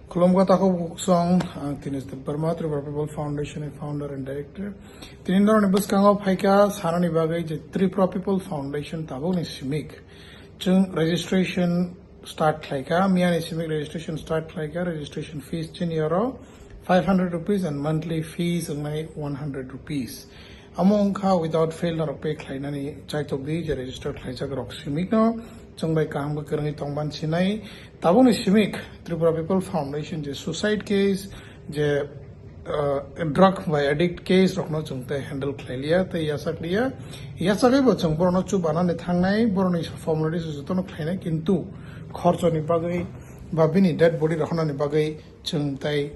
Kolomga tako song ang Dinesh Debbarma Lukurok Foundation founder and director. Tinindor ni buskango phaika sarani bagai je Tripura People Foundation tabo ni simik. Chung registration start khlaika miya ni simik registration start khlaika registration fees €10 ₹500 and monthly fees ngai ₹100. Among ka without fail na pay khlaina ni chaitok di je register khlaisa grok simik no chungbai kaham ba kerang tongban sinai tabo ni simik Tripura People Foundation je suicide case je drug by addict case rokno chungte handle khailia te yasakai bo chung borno chu banane thangnai boroni formalities jotono khainai kintu khorcho ni bagai ba bini dead body rakhna ni bagai chungtai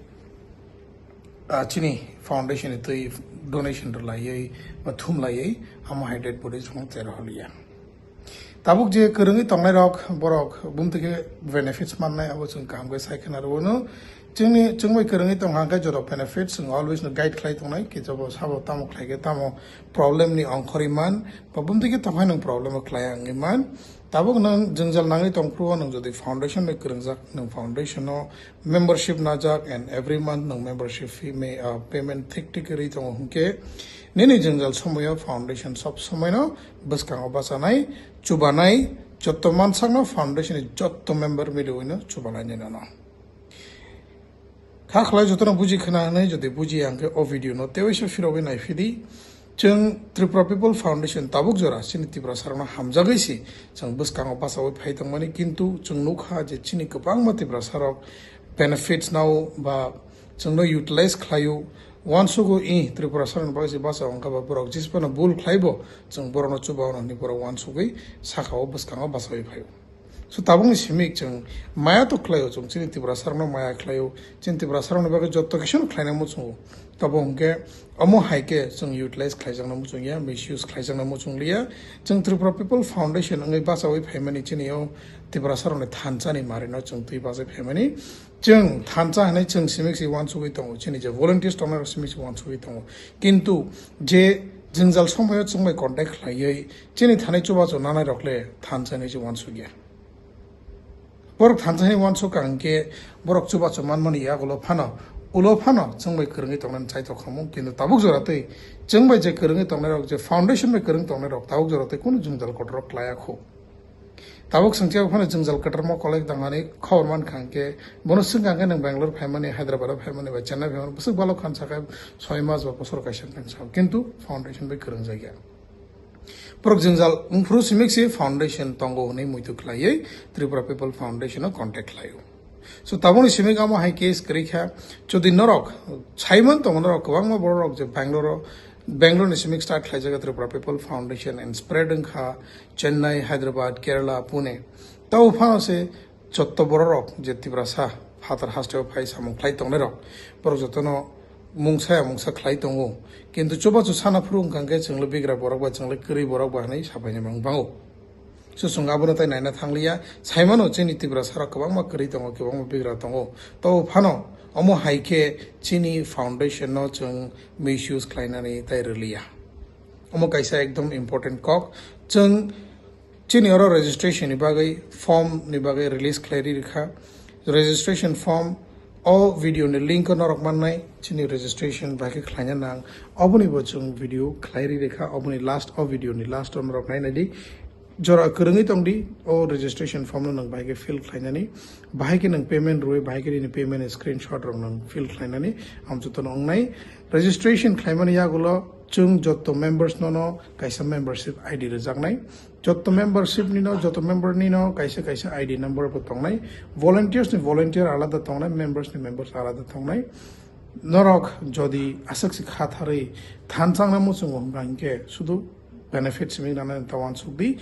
chini foundation itoi donation lai ba thum lai amo dead body chung te rahliya tabuk je kerungi tongnai rok borok bumtike benefits mannai abo chung kam ga saikhan arwono chungbai kerungi tonghang ka joro benefits always no guide khlai tongnai ki jabo sabo tamo khlai ge tamo problem ni angkhori man ba bumtike tonghai nang problem khlai angi man tabuk nang jungjal nangai tongpro nang jodi foundation me kerungjak nang foundation no membership najak and every month nang membership fee me payment thik ri tong hungke nini jungjal somoyo foundation sob somoy no buskang obasanai chubanai jotto mansang no foundation jotto member mile no chubanai ni no khalai jotto no buji khana nai jodi buji angke o video no tewisa firobe nai fidi chung Tripura People Foundation tabuk jora chini Tripura sarana hamjagai si chung buskang opasawai phai tongmani kintu chung nukha je chini kopang ma Tripura sarok benefits now ba chung no utilize khlayu wansugo Tripura sarana bagasi basa angka ba borok jispana bul khlaibo chung borono chubaw ni borok wansugoi sakao buskang opasawai phayo so tabung ni simik chung maya to khlayo chung chini Tripura sarana maya khlayo chini Tripura sarana bagai jotto kishon khlaina mo chung tabung ke amo haike chung utilize khlaijang na mo chung ya misuse khlaijang na mo chung liya chung Tripura People Foundation angai basawai phaimani chini yo Tripura sarana thancha ni marino chung tui basai phaimani chung thancha hanai chung simik si wansugoi tongo chini je volunteers tongo simik si wansugoi tongo kintu je jingjal somoyo chungbai contact khlaiयै chini thanai chuba chu nanai rokle thancha ni je wansugya borok thanchani wansu kangke borok chuba chuman mani yagulo phano ulo phano chungbai kerungi tongnan chai tokhamu kintu tabuk joratei chungbai je kerungi tongnai rok je foundation bai kerung tongnai rok tabuk joratei kono jungjal kotrok klaya kho tabuk sangchia phano jungjal kotrmo kolek dangani khobor man kangke bono singangke nang Bangalore phaimani Hyderabad phaimani ba Chennai phaimani busuk balo khan sakai 6 mas ba bosor kaishan tangsa kintu foundation bai kerung jagya Porok jungjal ungfru simik si foundation tongo nei muitu khlaiयै Tripura People Foundation no contact khlayo so taboni simik amo hai case krikha chodi norok chaiman tong norok kwangma borok je Bangalore ni simik start khlaijaga Tripura People Foundation and spread kha Chennai Hyderabad Kerala Pune tau pha se chotto borok je Tripura sa phatar hasteo phai samung khlai tong norok porok jotono mungsa khlai tongo kintu choba chu sana phurung kangke chunglo bigra borok ba chunglo kri borok ba nei sapaini mangbango so sunga bono tai naina thanglia saimano chini Tripura sara kwangma kri tongo kwangma bigra tongo to phano amo haike chini foundation no chung misuse khlainani tai relia amo kaisa ekdom important kok chung chini oro registration ni bagai form ni bagai release khlairi rikha registration form o video ni link no rok mannai chini registration ba ke khlaina nang obuni bo chung video khlairi rekha obuni last o video ni last on rok naina di jora kerungi tongdi o registration form no nang ba ke fill khlaina ni ba ke nang payment roi ba ke ni payment screenshot rok nang fill khlaina ni am chuton ongnai registration khlaimani ya gulo chung jotto members no kaisa membership id rejaknai jotto membership ni no jotto member ni no kaisa id number bo tongnai volunteers ni volunteer alada tongnai members ni members alada tongnai norok jodi asaksi khathari thanchang na muchung bangke sudu benefits mi nana tawan sukdi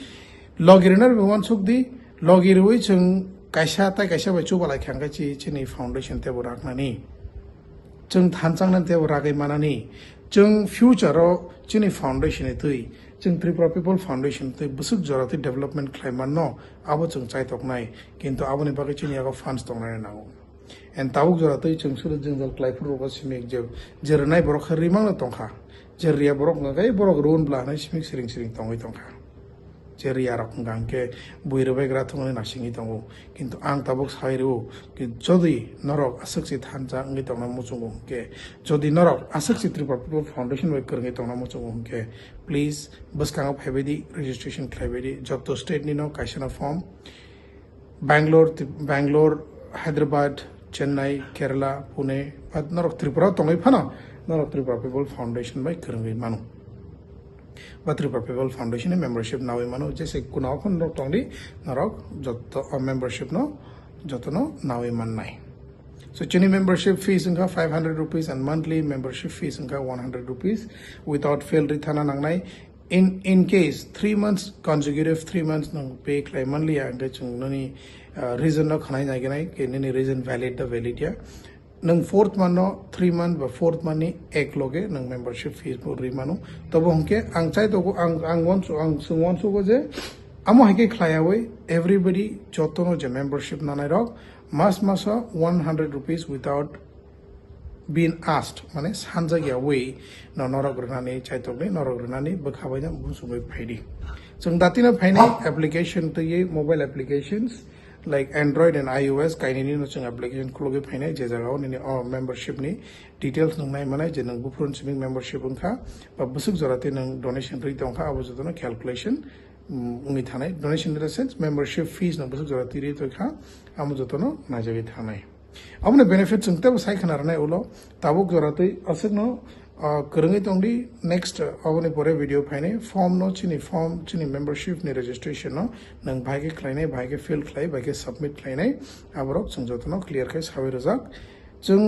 logiriner wan sukdi logirui chung kaisa bai chubala khangka chi chini foundation te boraknani chung thanchang nan te boragai manani chung future ro chini foundation etui chung Tripura People Foundation te busuk jorati development klaiman no abo chung chai toknai kintu aboni bagai chini ago funds tongnai nango and tabuk jorati chung suru jungjal klaipur ro simik je jernai borok rimang na tongkha jerria borok ngai borok run bla nai simik siring tongoi tongkha je riya rok ngangke buirobai gra thongni nasingi tongo kintu ang tabuk sairu ki jodi norok asakchi thancha ngi tongna muchungo ke jodi norok asakchi Tripura People Foundation bai kerngi tongna muchungo ke please baskang phebedi registration khlaibedi joto state ni no kaisana form Bangalore Hyderabad Chennai Kerala Pune but norok Tripura tongai phana norok Tripura People Foundation bai kerngi manu but Tripura People Foundation membership now manu jese kunao khon rok tongli narok joto membership no joto no now man nai so chini membership fees inka 500 rupees and monthly membership fees inka 100 rupees without fail rithana nangnai in case 3 months consecutive 3 months no pay claim monthly anga chung nani reason no khanai nai ganai ke nani reason valid ya nang fourth month no 3 month ba fourth month ni ek loge nang membership fees pur rimanu tobo hongke ang chai to ang won so go je amo hike khlaya we everybody jotono je membership nanai rok mas 100 rupees without being asked mane sanja ya we no norogrunani chai to ne norogrunani bakhabai na busumai phaidi chung datina phainai application to ye mobile applications like Android and iOS kainini no chung application khloge phainai je jaga ni membership ni details nang nai manai je nang bufurun siming membership unkha ba busuk jorate nang donation ri tongkha abo jotono calculation ungi thanai donation in the sense membership fees nang busuk jorate ri tokha amo jotono najagi thanai amne benefit chung tab sai khana ranai ulo tabuk jorate asik no kerngi tongdi next avone pore video phaine form chini membership ni registration no nang bhaige khlainai bhaige fill khlai bhaige submit khlainai aborok chung jotono clear khai sabai rojak chung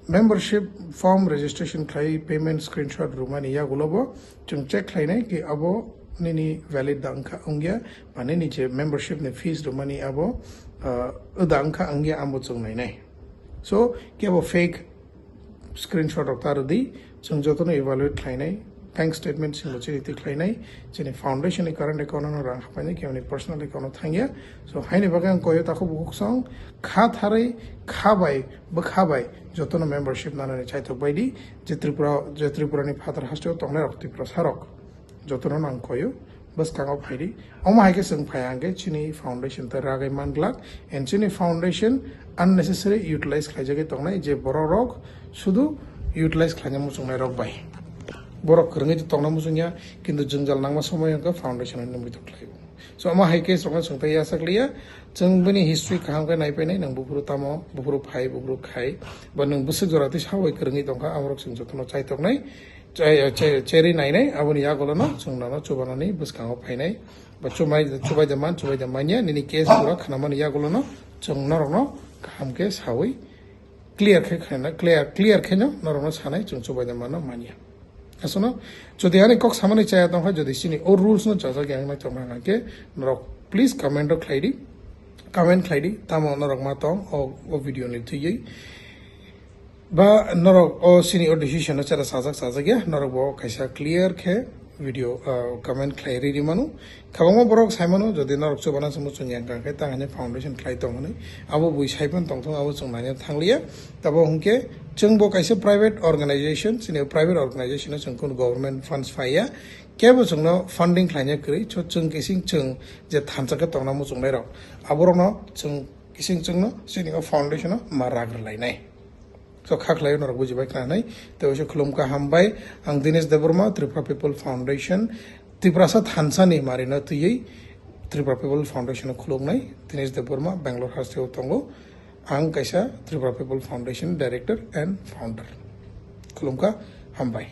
membership form registration khlai payment screenshot rumani ya gulobo chung check khlainai ki abo nini valid dangkha ongya bane ni je membership ni fees rumani abo dangkha ongya ambo chung nai so ki abo fake screenshot of tarudi chung jotono evaluate khlainai bank statement sing chini ti khlainai chini foundation ni current account no rang hapaini ke ani personal account thangya so haine bagang koyo ta khobuk song kha tharai khabai bakhabai jotono membership nanani chaito baidi je Tripura ni father hasto tongne rakti prasarok jotono nang koyo bas kangau phaidi oma haike sing phayange chini foundation ta ragai manglak and chini foundation unnecessary utilize khlaijage tongnai je borok sudu utilize khlanya musung rok bai borok krengi tongna musungya kintu jungjal nangma somoy ka foundation ni mui toklai so ama haike songa sungta ya sakliya jungbani history kaham ka nai penai nang bufuru tamo bufuru phai bufuru khai ba nang busuk jorati sawai krengi tongka amrok sing jotono chai toknai cherry nai nai aboni ya golono chungna no chubanani buskango phainai ba chubai da manya nini case pura khanamani ya golono chungna rokno kaham ke sawai clear khena normal sanai chung chubai da mano manya asono jodi ani kok samani chaya tong jodi sini or rules no jaja gang na choma ke norok please comment khlaidi tamo norok ma tong o video ni thiyei ba norok o sini o decision no chara sajak ya norok bo kaisa clear khe video comment khlairi ri manu khabamo borok saimano jodi norok chobana samu chungyang ka ke tangane foundation khlai tong ni abo bui saipan tong abo chungnani thanglia tabo hungke chungbo kaisa private organization sini private organization chungkun government funds phaya kebo chungno funding khlaina kri cho chung kising chung je thanchaka tongna mu chungnai rok aborok no chung kising chungno sini foundation no maragr lainai so khaklai norok bujibai khanai to so khulumka hambai ang Dinesh Debbarma Tripura People Foundation Tripura sa thansani marina tuyei Tripura People Foundation khulumnai Dinesh Debbarma Bangalore hasteo tongo ang kaisa Tripura People Foundation director and founder khulumka hambai